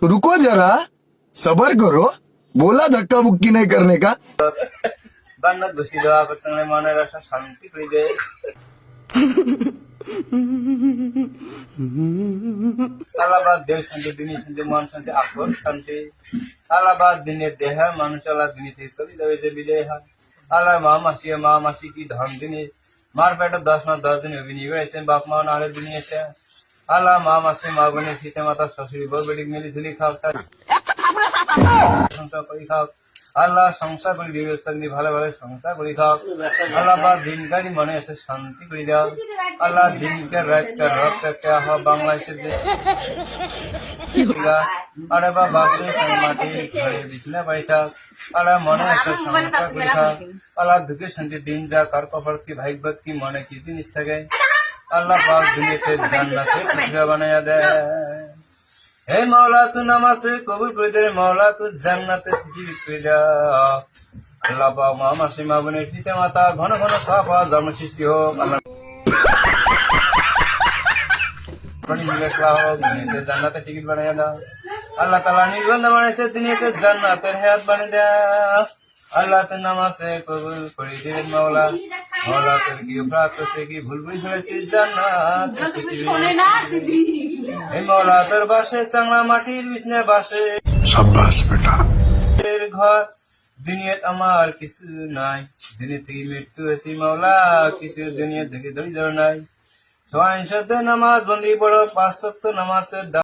रुको जरा सबर करो बोला धक्का मुक्की नहीं करने का বান্নাত বসি দেওয়া করতে মনের আশা শান্তি করে দেয়। আল্লাহবাদ দেহ শান্তি দিনী শান্তি মন শান্তি আকর শান্তি আল্লাহবাদ দিনের দেহ মানুষ আল্লাহ দিনী থেকে চলে যাবে যে বিজয় হয়। আল্লাহ মা মাসি কি ধন জিনিস মার পেটে 10 মাস 10 দিন অভিনয় হয়েছে বাপ মা নারে দিনী এসে আল্লাহ মা মাসি মা বোনের শীতে মাতা শ্বশুরি বউ বেটি মিলি ঝুলি খাও সংসার করে খাও। আল্লাহ সংসার করে ব্যবস্থা করি ভালো ভালো সংসার করে খাও। আল্লাহ বা দিনকারই মনে এসে শান্তি করে দাও। আল্লাহ দিনকে রাখতে রক্ত বাংলাদেশের আরে বা বাসে মাটি ঘরে বিছনা বাড়ি থাক। আল্লাহ মনে এসে সংসার করে খাও। আল্লাহ দুঃখে শান্তি দিন যা কার কপাল কি ভাগ্যত কি মনে কি জিনিস থাকে আল্লাহ পাক দুনিয়াতে জান্নাতে পৃথিবী বানাইয়া দেয়। হে মৌলা তু নামাজে কবুল করে দে মৌলা তু জান্নাতে পৃথিবী করে দাও। আল্লাহ পাক মা মাসি মা বোনের পিতা মাতা ঘন ঘন সাফা জন্ম সৃষ্টি হোক। আল্লাহ জান্নাতে টিকিট বানাইয়া দাও। আল্লাহ তাআলা নির্বন্ধ বানাইছে দুনিয়াতে জান্নাতের হায়াত বানিয়ে দাও। আল্লাহ তো নামাজে কবুল করে দিলেন মৌলা মৌলা তোর কি অপরাধ করছে কি ভুল ভুল করেছি জান্নাত এই মৌলা তোর বাসে চাংলা মাটির বিছনা বাসে शाबाश बेटा ঘর দুনিয়াত আমার কিছু নাই দুনিয়া থেকে মৃত্যু হয়েছি মৌলা কিছু দুনিয়া থেকে ধৈর্য নাই 6 নামাজ বন্দি পড়ো 5 ওয়াক্ত নামাজের